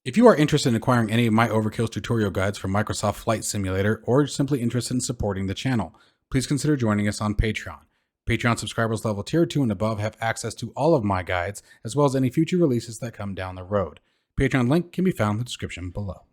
If you are interested in acquiring any of my Overkill's tutorial guides from Microsoft Flight Simulator, or simply interested in supporting the channel, please consider joining us on Patreon. Patreon subscribers level tier 2 and above have access to all of my guides, as well as any future releases that come down the road. Patreon link can be found in the description below.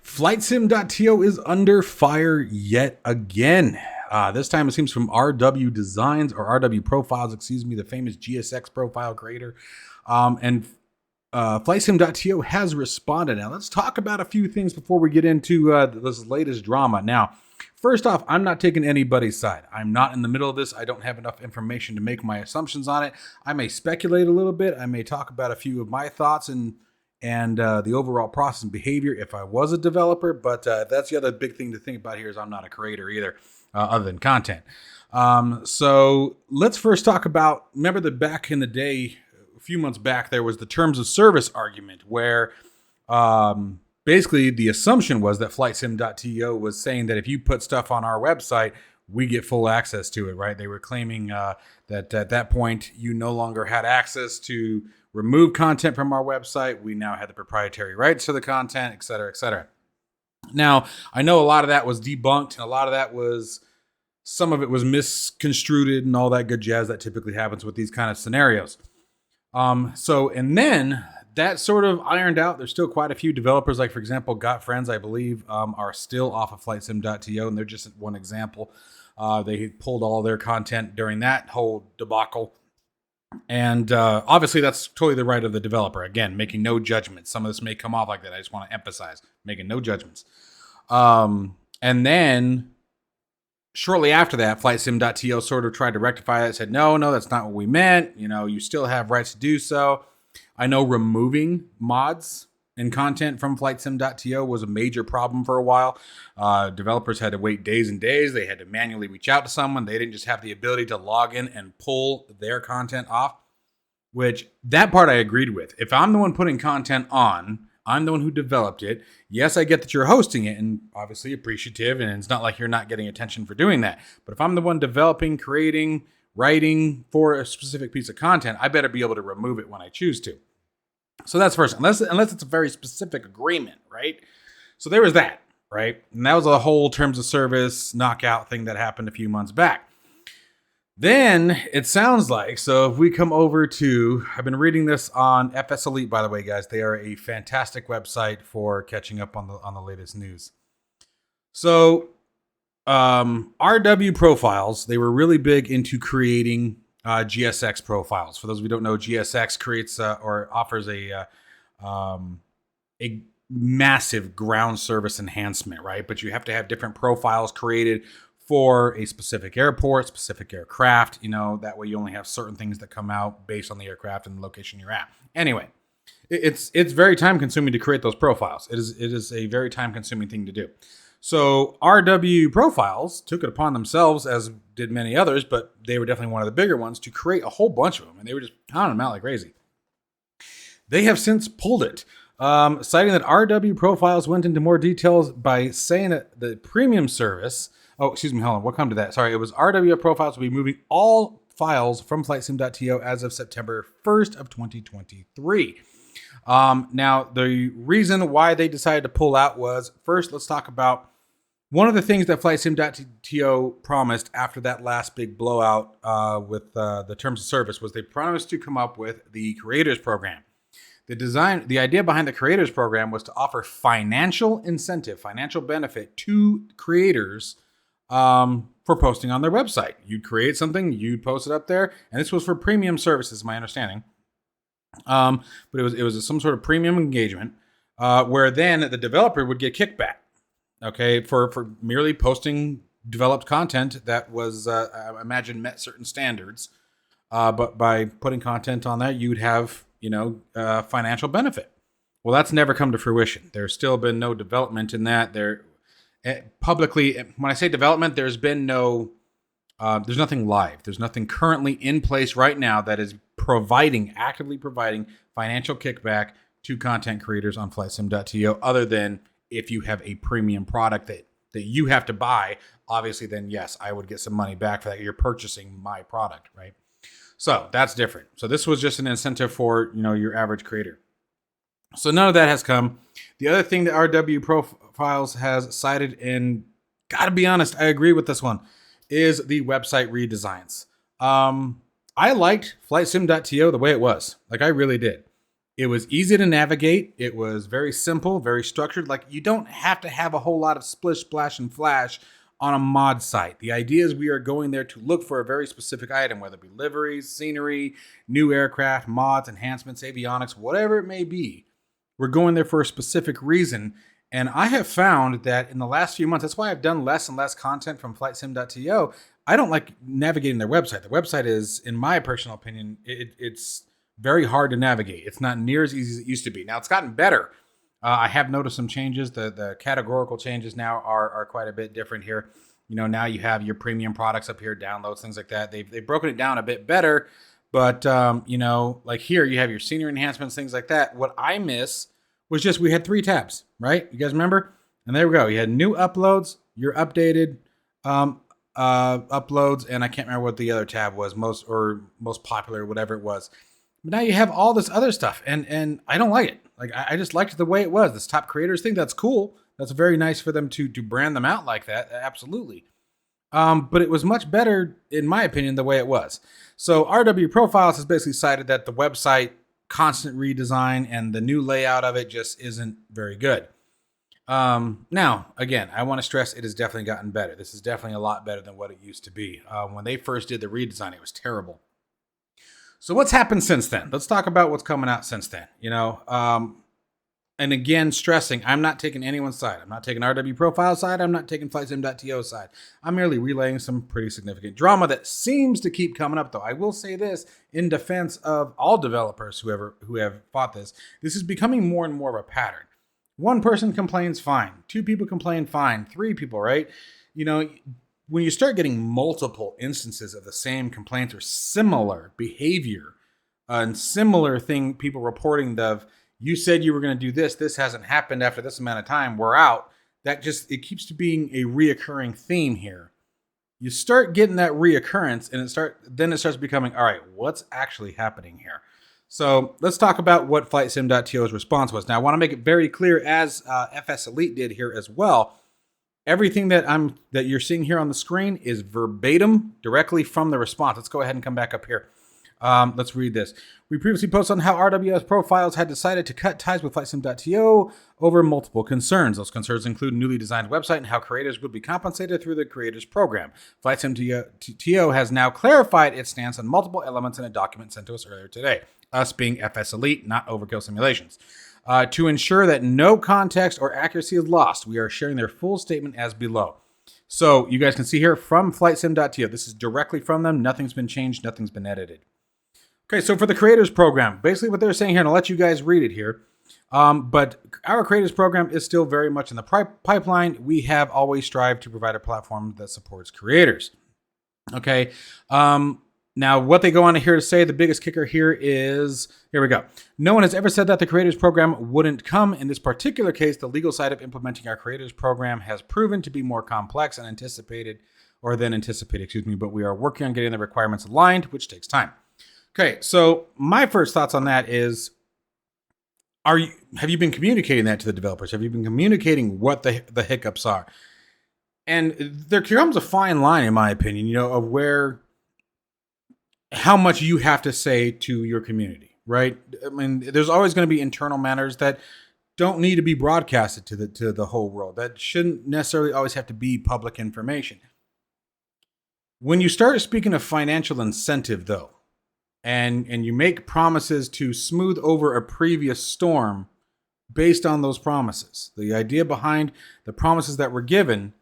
Flightsim.to is under fire yet again. This time it seems from RW Designs, or RW Profiles, the famous GSX profile creator. And Flightsim.to has responded. Now, let's talk about a few things before we get into this latest drama. Now, first off, I'm not taking anybody's side. I'm not in the middle of this. I don't have enough information to make my assumptions on it. I may speculate a little bit. I may talk about a few of my thoughts and the overall process and behavior if I was a developer. But that's the other big thing to think about here is I'm not a creator either, other than content. So let's first talk about, remember that back in the day, a few months back, there was the terms of service argument where basically the assumption was that Flightsim.to was saying that if you put stuff on our website, we get full access to it, right? They were claiming that at that point, you no longer had access to remove content from our website. We now had the proprietary rights to the content, et cetera, et cetera. Now, I know a lot of that was debunked, and a lot of that was, some of it was misconstrued and all that good jazz that typically happens with these kind of scenarios. And then that sort of ironed out. There's still quite a few developers, like, for example, Got Friends, I believe, are still off of Flightsim.to, and they're just one example. They pulled all their content during that whole debacle. And obviously, that's totally the right of the developer. Again, making no judgments. Some of this may come off like that. I just want to emphasize, making no judgments. And then shortly after that, Flightsim.to sort of tried to rectify that. Said, no, that's not what we meant. You know, you still have rights to do so. I know removing mods and content from Flightsim.to was a major problem for a while. Developers had to wait days and days. They had to manually reach out to someone. They didn't just have the ability to log in and pull their content off, which that part I agreed with. If I'm the one putting content on, I'm the one who developed it. Yes, I get that you're hosting it and obviously appreciative, and it's not like you're not getting attention for doing that. But if I'm the one developing, creating, writing for a specific piece of content, I better be able to remove it when I choose to. So that's first, unless it's a very specific agreement, right? So there was that, right? And that was a whole terms of service knockout thing that happened a few months back. Then it sounds like, so if we come over to, I've been reading this on FS Elite, by the way, guys. They are a fantastic website for catching up on the latest news. So RW Profiles, they were really big into creating GSX profiles. For those of you who don't know, GSX creates or offers a massive ground service enhancement, right? But you have to have different profiles created for a specific airport, specific aircraft. You know, that way you only have certain things that come out based on the aircraft and the location you're at. Anyway, it's very time consuming to create those profiles. It is a very time consuming thing to do. So RW Profiles took it upon themselves, as did many others, but they were definitely one of the bigger ones, to create a whole bunch of them, and they were just pounding them out like crazy. They have since pulled it, citing that RW Profiles went into more details by saying that the premium service, hold on, we'll come to that. Sorry, it was RW Profiles will be moving all files from Flightsim.to as of September 1st of 2023. Now, the reason why they decided to pull out was, first, let's talk about one of the things that Flightsim.to promised after that last big blowout with the terms of service was they promised to come up with the Creators Program. The idea behind the Creators Program was to offer financial incentive, financial benefit to creators for posting on their website. You'd create something, you'd post it up there, and this was for premium services, my understanding. But it was some sort of premium engagement where then the developer would get kickback. Okay, for merely posting developed content that was, I imagine, met certain standards. But by putting content on that, you'd have, financial benefit. Well, that's never come to fruition. There's still been no development in that. Publicly, when I say development, there's been no, there's nothing live. There's nothing currently in place right now that is actively providing financial kickback to content creators on Flightsim.to, other than if you have a premium product that you have to buy. Obviously, then yes, I would get some money back for that. You're purchasing my product, right? So that's different. So this was just an incentive for, your average creator. So none of that has come. The other thing that RW Profiles has cited, and gotta be honest, I agree with this one, is the website redesigns. I liked Flightsim.to the way it was. Like, I really did. It was easy to navigate. It was very simple, very structured. Like, you don't have to have a whole lot of splish, splash, and flash on a mod site. The idea is we are going there to look for a very specific item, whether it be liveries, scenery, new aircraft, mods, enhancements, avionics, whatever it may be. We're going there for a specific reason. And I have found that in the last few months, that's why I've done less and less content from Flightsim.to. I don't like navigating their website. The website is, in my personal opinion, it's very hard to navigate. It's not near as easy as it used to be. Now, it's gotten better. I have noticed some changes. The categorical changes now are quite a bit different here. Now you have your premium products up here, downloads, things like that. They've broken it down a bit better. But, like here, you have your senior enhancements, things like that. What I miss was just we had 3 tabs, right? You guys remember? And there we go. You had new uploads, your updated uploads, and I can't remember what the other tab was, most popular, whatever it was. But now you have all this other stuff, and I don't like it. Like, I just liked the way it was. This top creators thing, that's cool. That's very nice for them to brand them out like that. Absolutely. But it was much better, in my opinion, the way it was. So RW Profiles has basically cited that the website constant redesign and the new layout of it just isn't very good. Now, again, I want to stress it has definitely gotten better. This is definitely a lot better than what it used to be. When they first did the redesign, it was terrible. So what's happened since then? Let's talk about what's coming out since then. And again, stressing, I'm not taking anyone's side. I'm not taking RW Profile side. I'm not taking Flightsim.to side. I'm merely relaying some pretty significant drama that seems to keep coming up, though. I will say this in defense of all developers who have fought this. This is becoming more and more of a pattern. One person complains, fine. 2 people complain, fine. 3 people, right? When you start getting multiple instances of the same complaints or similar behavior and similar thing, people reporting you said you were going to do this. This hasn't happened after this amount of time. We're out. It keeps to being a reoccurring theme here. You start getting that reoccurrence, and it starts becoming, all right, what's actually happening here? So let's talk about what Flightsim.to's response was. Now, I want to make it very clear, as FS Elite did here as well. Everything that you're seeing here on the screen is verbatim, directly from the response. Let's go ahead and come back up here. Let's read this. We previously posted on how RWS Profiles had decided to cut ties with Flightsim.to over multiple concerns. Those concerns include a newly designed website and how creators would be compensated through the creators program. Flightsim.to has now clarified its stance on multiple elements in a document sent to us earlier today, us being FS Elite, not Overkill Simulations. To ensure that no context or accuracy is lost, we are sharing their full statement as below. So you guys can see here from Flightsim.to. This is directly from them. Nothing's been changed. Nothing's been edited. Okay, so for the creators program, basically what they're saying here, and I'll let you guys read it here, but our creators program is still very much in the pipeline. We have always strived to provide a platform that supports creators. Okay, now what they go on here to say, the biggest kicker here is, here we go. No one has ever said that the creators program wouldn't come. In this particular case, the legal side of implementing our creators program has proven to be more complex than anticipated, but we are working on getting the requirements aligned, which takes time. Okay, so my first thoughts on that is, have you been communicating that to the developers? Have you been communicating what the hiccups are? And there comes a fine line, in my opinion, of how much you have to say to your community, right? I mean, there's always going to be internal matters that don't need to be broadcasted to the whole world. That shouldn't necessarily always have to be public information. When you start speaking of financial incentive, though, and you make promises to smooth over a previous storm based on those promises. The idea behind the promises that were given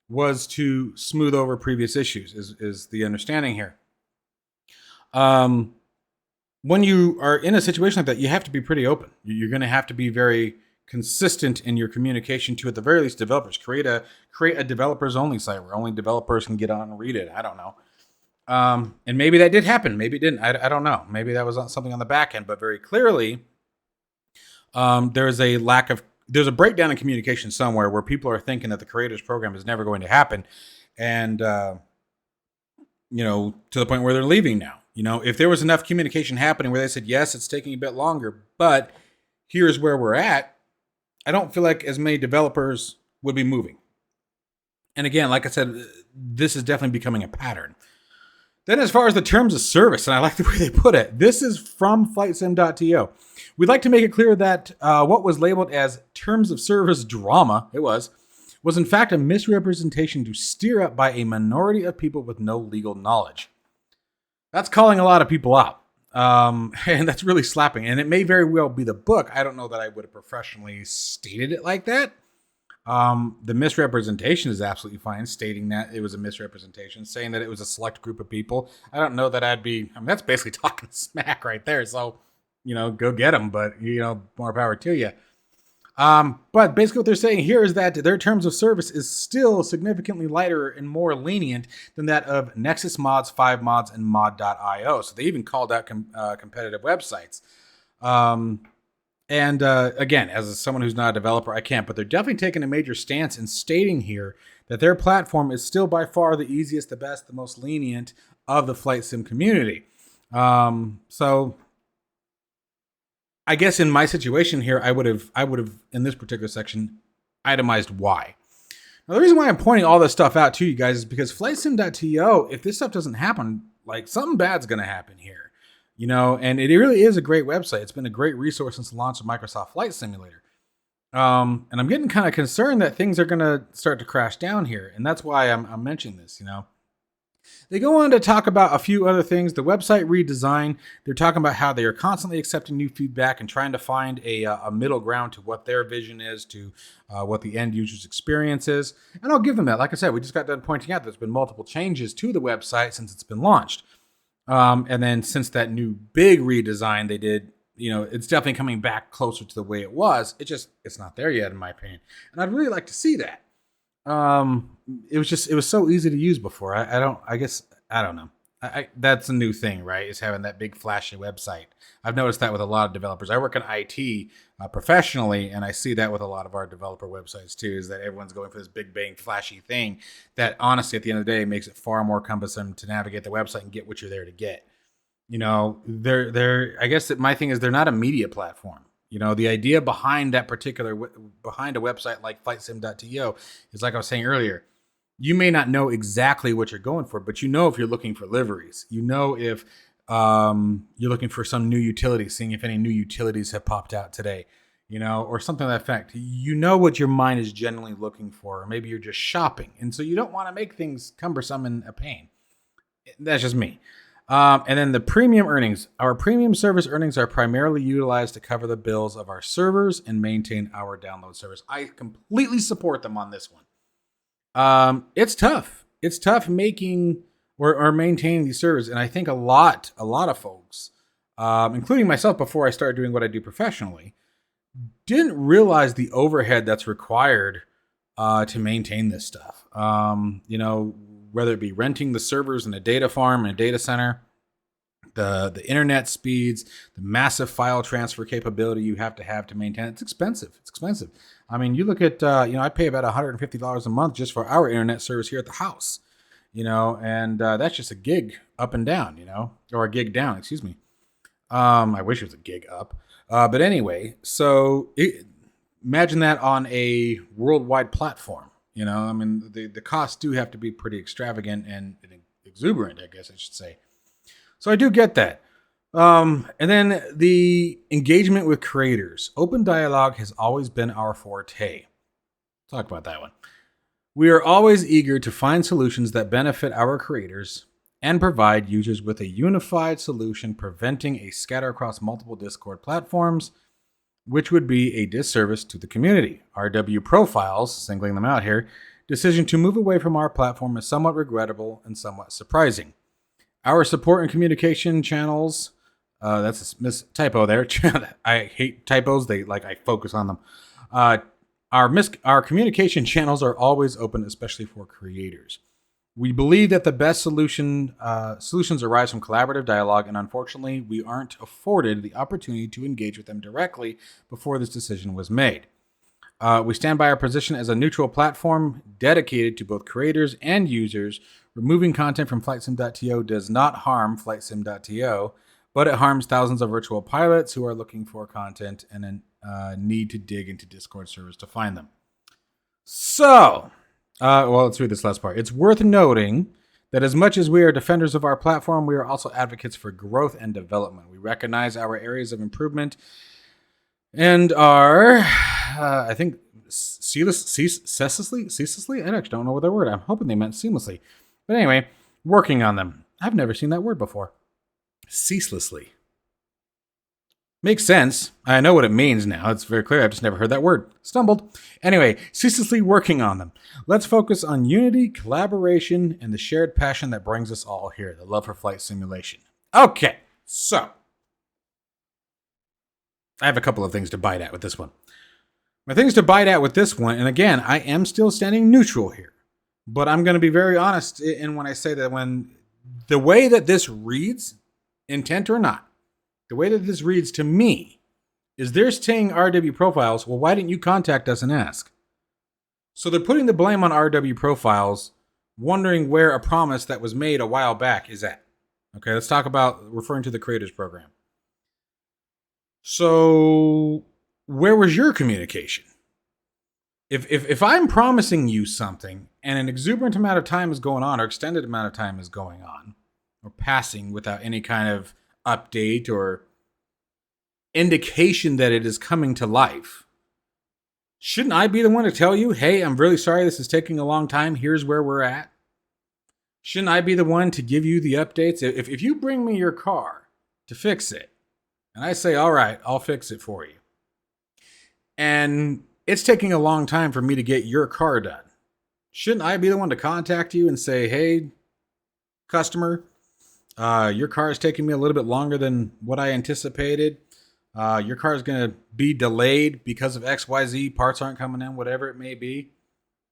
was to smooth over previous issues, is the understanding here. When you are in a situation like that, you have to be pretty open. You're going to have to be very consistent in your communication to, at the very least, developers. Create a developers only site where only developers can get on and read it. I don't know. And maybe that did happen. Maybe it didn't. I don't know. Maybe that was something on the back end. But very clearly, there's a breakdown in communication somewhere where people are thinking that the creators program is never going to happen. And, to the point where they're leaving now. If there was enough communication happening where they said, yes, it's taking a bit longer, but here's where we're at, I don't feel like as many developers would be moving. And again, like I said, this is definitely becoming a pattern. Then as far as the terms of service, and I like the way they put it, this is from Flightsim.to. We'd like to make it clear that what was labeled as terms of service drama, was in fact a misrepresentation to steer up by a minority of people with no legal knowledge. That's calling a lot of people out. And that's really slapping. And it may very well be the book. I don't know that I would have professionally stated it like that. The misrepresentation is absolutely fine, stating that it was a misrepresentation, saying that it was a select group of people. I don't know that that's basically talking smack right there. So, go get them, but, more power to you. But basically what they're saying here is that their terms of service is still significantly lighter and more lenient than that of Nexus Mods, 5mods, and mod.io. So they even called out competitive websites. Again, as someone who's not a developer, I can't, but they're definitely taking a major stance in stating here that their platform is still by far the easiest, the best, the most lenient of the flight sim community. So I guess in my situation here, I would have in this particular section itemized why. Now, the reason why I'm pointing all this stuff out to you guys is because Flightsim.to, if this stuff doesn't happen, like something bad's going to happen here, and it really is a great website. It's been a great resource since the launch of Microsoft Flight Simulator. And I'm getting kind of concerned that things are going to start to crash down here. And that's why I'm mentioning this, They go on to talk about a few other things. The website redesign, they're talking about how they are constantly accepting new feedback and trying to find a middle ground to what their vision is, to what the end user's experience is. And I'll give them that. Like I said, we just got done pointing out there's been multiple changes to the website since it's been launched. And then since that new big redesign they did, it's definitely coming back closer to the way it was. It's not there yet, in my opinion. And I'd really like to see that. It was so easy to use before. I don't know. That's a new thing, right? Is having that big flashy website. I've noticed that with a lot of developers. I work in IT professionally, and I see that with a lot of our developer websites too, is that everyone's going for this big bang flashy thing that honestly at the end of the day makes it far more cumbersome to navigate the website and get what you're there to get. I guess that my thing is they're not a media platform. The idea behind that behind a website like Flightsim.to is, like I was saying earlier, you may not know exactly what you're going for, but if you're looking for liveries, if you're looking for some new utility, seeing if any new utilities have popped out today, or something to that effect. What your mind is generally looking for, or maybe you're just shopping. And so you don't want to make things cumbersome and a pain. That's just me. And then the premium earnings. Our premium service earnings are primarily utilized to cover the bills of our servers and maintain our download service. I completely support them on this one. It's tough. It's tough making or maintaining these servers. And I think a lot of folks, including myself before I started doing what I do professionally, didn't realize the overhead that's required to maintain this stuff. Whether it be renting the servers in a data farm and a data center, the internet speeds, the massive file transfer capability you have to maintain. It's expensive. I mean, you look at, I pay about $150 a month just for our internet service here at the house, and that's just a gig up and down, or a gig down, excuse me. I wish it was a gig up. But anyway, so imagine that on a worldwide platform. The costs do have to be pretty extravagant and exuberant, I guess I should say. So I do get that. And then the engagement with creators. Open dialogue has always been our forte. Talk about that one. We are always eager to find solutions that benefit our creators and provide users with a unified solution, preventing a scatter across multiple Discord platforms, which would be a disservice to the community. RW Profiles, singling them out here, decision to move away from our platform is somewhat regrettable and somewhat surprising. Our support and communication channels, that's a typo there. I hate typos. I focus on them. Our communication channels are always open, especially for creators. We believe that the best solutions arise from collaborative dialogue, and unfortunately, we aren't afforded the opportunity to engage with them directly before this decision was made. We stand by our position as a neutral platform dedicated to both creators and users. Removing content from Flightsim.to does not harm Flightsim.to, but it harms thousands of virtual pilots who are looking for content and need to dig into Discord servers to find them. So, let's read this last part. It's worth noting that as much as we are defenders of our platform, we are also advocates for growth and development. We recognize our areas of improvement and are, I think, ceaselessly? I actually don't know what that word. I'm hoping they meant seamlessly. But anyway, working on them. I've never seen that word before. Ceaselessly. Makes sense. I know what it means now. It's very clear. I've just never heard that word. Stumbled. Anyway, ceaselessly working on them. Let's focus on unity, collaboration, and the shared passion that brings us all here, the love for flight simulation. Okay, so I have a couple of things to bite at with this one. My things to bite at with this one, and again, I am still standing neutral here, but I'm going to be very honest in when I say that when the way that this reads, intent or not, the way that this reads to me is they're saying RW Profiles, well, why didn't you contact us and ask? So they're putting the blame on RW Profiles, wondering where a promise that was made a while back is at. Okay, let's talk about referring to the Creators Program. So where was your communication? If I'm promising you something and an exuberant amount of time is going on or extended amount of time is going on or passing without any kind of update or indication that it is coming to life, shouldn't I be the one to tell you, hey, I'm really sorry this is taking a long time. Here's where we're at. Shouldn't I be the one to give you the updates? If you bring me your car to fix it and I say, all right, I'll fix it for you, and it's taking a long time for me to get your car done, shouldn't I be the one to contact you and say, hey, customer, your car is taking me a little bit longer than what I anticipated. Your car is going to be delayed because of XYZ. Parts aren't coming in, whatever it may be.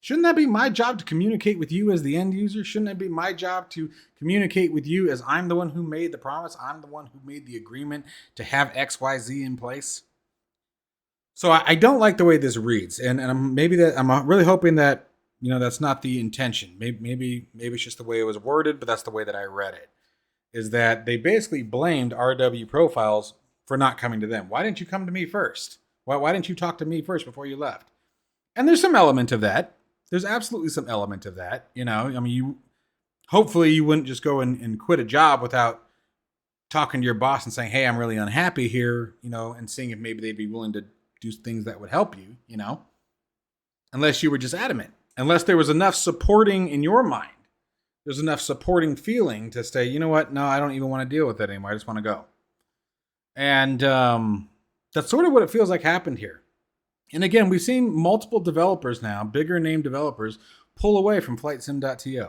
Shouldn't that be my job to communicate with you as the end user? Shouldn't that be my job to communicate with you as I'm the one who made the promise? I'm the one who made the agreement to have XYZ in place. So I don't like the way this reads. And I'm really hoping that, that's not the intention. Maybe it's just the way it was worded, but that's the way that I read it. Is that they basically blamed RW Profiles for not coming to them. Why didn't you come to me first? Why didn't you talk to me first before you left? And there's some element of that. There's absolutely some element of that. Hopefully you wouldn't just go and quit a job without talking to your boss and saying, hey, I'm really unhappy here, and seeing if maybe they'd be willing to do things that would help you, unless you were just adamant, unless there was enough supporting in your mind. There's enough supporting feeling to say, you know what? No, I don't even want to deal with it anymore. I just want to go. And that's sort of what it feels like happened here. And again, we've seen multiple developers now, bigger name developers, pull away from Flightsim.to.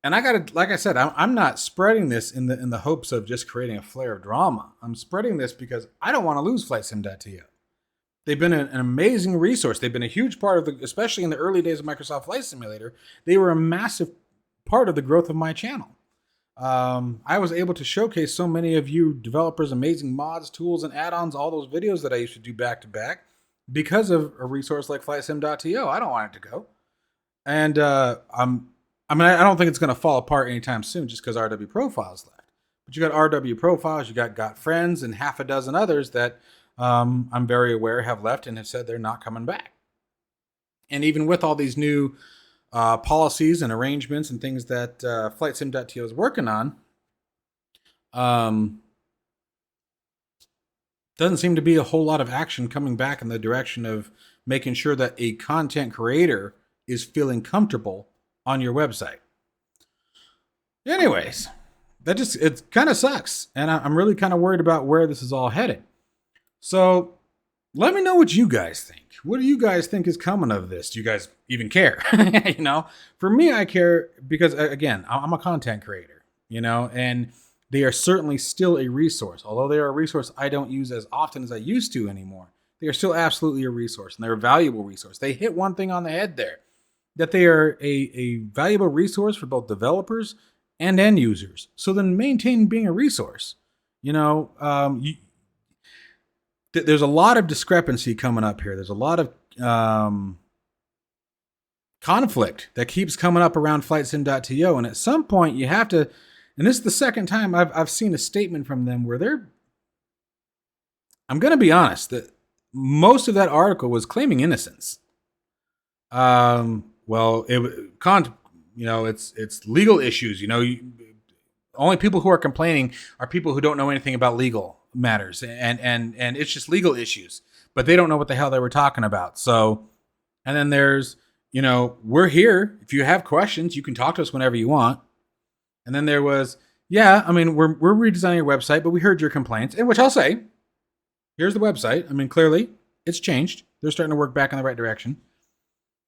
And like I said, I'm not spreading this in the hopes of just creating a flare of drama. I'm spreading this because I don't want to lose Flightsim.to. They've been an amazing resource. They've been a huge part of especially in the early days of Microsoft Flight Simulator, they were a massive part of the growth of my channel. I was able to showcase so many of you developers, amazing mods, tools, and add-ons, all those videos that I used to do back to back because of a resource like Flightsim.to. I don't want it to go. And I don't think it's going to fall apart anytime soon just because RW Profiles left. But you got RW Profiles, you got Friends, and half a dozen others that I'm very aware have left and have said they're not coming back. And even with all these new policies and arrangements and things that Flightsim.to is working on, doesn't seem to be a whole lot of action coming back in the direction of making sure that a content creator is feeling comfortable on your website. Anyways, it kind of sucks. And I'm really kind of worried about where this is all headed. So let me know what you guys think. What do you guys think is coming of this? Do you guys even care? For me, I care because, again, I'm a content creator, and they are certainly still a resource. Although they are a resource I don't use as often as I used to anymore, they are still absolutely a resource, and they're a valuable resource. They hit one thing on the head there. that they are a valuable resource for both developers and end users. So then maintain being a resource. There's a lot of discrepancy coming up here. There's a lot of conflict that keeps coming up around Flightsim.to, and at some point you have to. And this is the second time I've seen a statement from them where they're. I'm going to be honest that most of that article was claiming innocence. Well, it's legal issues. Only people who are complaining are people who don't know anything about legal matters, and it's just legal issues, but they don't know what the hell they were talking about. So, and then there's, we're here. If you have questions, you can talk to us whenever you want. And then there was, we're redesigning your website, but we heard your complaints, in which I'll say, here's the website. Clearly it's changed. They're starting to work back in the right direction.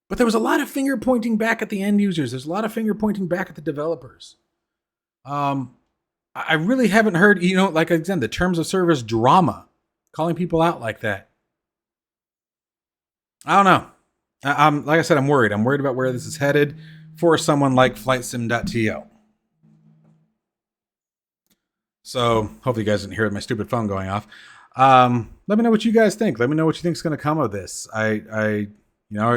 But there was a lot of finger pointing back at the end users. There's a lot of finger pointing back at the developers. I really haven't heard, like again, the terms of service drama, calling people out like that. I don't know. Like I said, I'm worried. I'm worried about where this is headed for someone like Flightsim.to. So hopefully you guys didn't hear my stupid phone going off. Let me know what you guys think. Let me know what you think is going to come of this. Do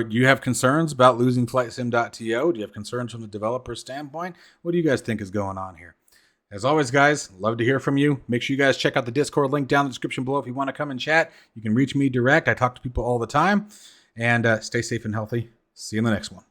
you have concerns about losing Flightsim.to? Do you have concerns from the developer standpoint? What do you guys think is going on here? As always, guys, love to hear from you. Make sure you guys check out the Discord link down in the description below if you want to come and chat. You can reach me direct. I talk to people all the time. And stay safe and healthy. See you in the next one.